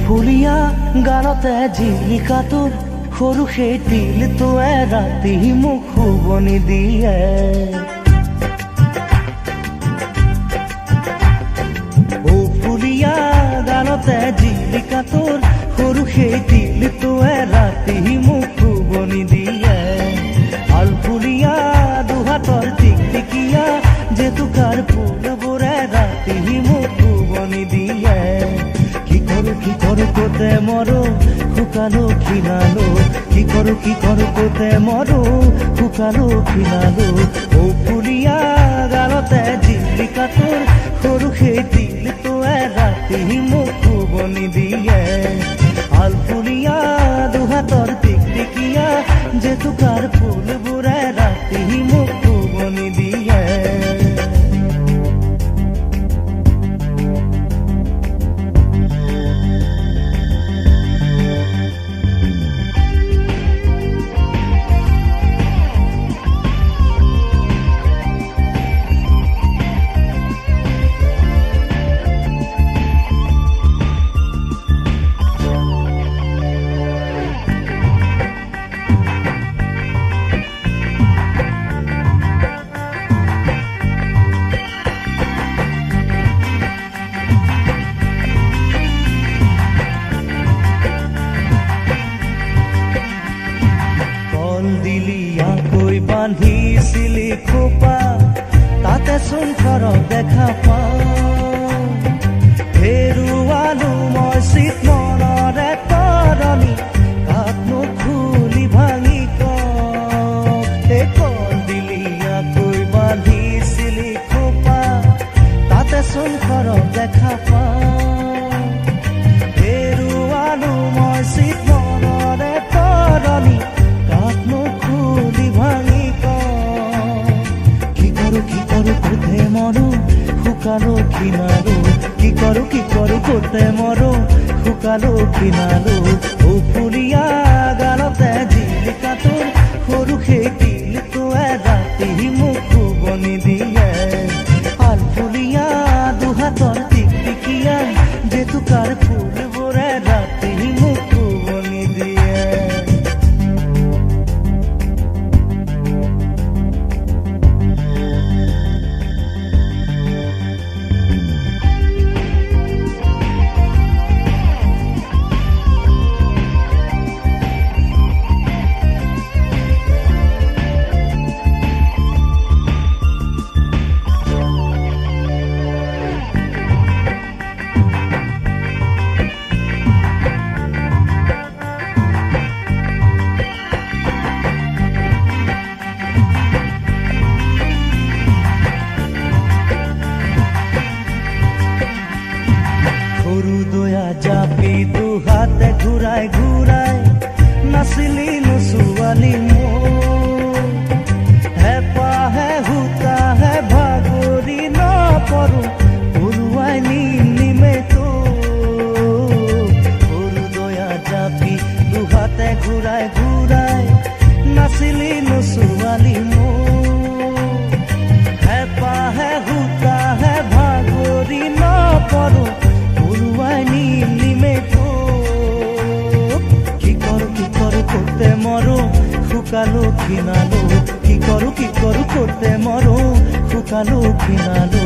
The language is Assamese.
ফুলিয়া গানতে জিলিকাটোৰ সৰু সেই তিলটোৱে ৰাতি মোক শুৱনি দিয়ে। ফুলিয়া গানতে জিলিকাটোৰ সৰু সেই তিলটোৱে ৰাতি মোক শুৱনি দিয়ে। আলফুলীয়া দুহাতৰ টিকটিকিয়া জেতুকাৰ ফুলবোৰে ৰাতি মোক শুৱনি দিয়ে। কি কৰো কোতে মৰো শুকালো খিনালো, কি কৰো কোতে মৰো শুকালো খিনালো। ফুলিয়া গালতে জিলিকাটোৰ সৰু সেই তিলটোৱে ৰাতি মোক শুৱনি দিয়ে। আলফুলীয়া দুহাতৰ টিকটিকিয়া জেতুকাৰ ফুলবোৰে ৰাতি মোক শুৱনি দিয়ে। দিলিয়াকৈ বান্ধিছিলি খোপা তাতে চোন ঘৰত দেখা পাওঁ। হেৰুৱালো মই চিত মনৰে তৰণি কাকনো খুলি ভাঙি কল দিলিয়াকৈ বান্ধিছিলি খোপা তাতে চোন ঘৰত দেখা পাওঁ। হেৰুৱালো মই চিত মনৰে তৰণি কাকনো খুলি ভাঙি কি কৰো কোতে মৰো শুকালো খিনালো, কি কৰো কোতে মৰো শুকালো খিনালো। ফুলিয়া গালতে জিলিকাটোৰ সৰু সেই তিলটোৱে ৰাতি মোক শুৱনি দিয়ে। আলফুলীয়া দুহাতৰ টিকটিকিয়া জেতুকাৰ ফুলবোৰে ৰাতি মোক শুৱনি দিয়ে। সৰু দয়া জাপি দুহাতে ঘূৰাই ঘূৰাই নাচিলি ছোৱালী মোৰ। হেঁপাহে সূতাহে ভাগৰি নপৰো পৰুৱাই নিমে তো। সৰু দয়া জাপি দুহাতে ঘূৰাই ঘূৰাই নাচিলি ছোৱালী মোৰ। হেঁপাহে সূতাহে ভাগৰি নপৰো নিমে তো। কি কৰো কোতে মৰো শুকালো খিনালো, কি কৰো কোতে মৰো শুকালো খিনালো।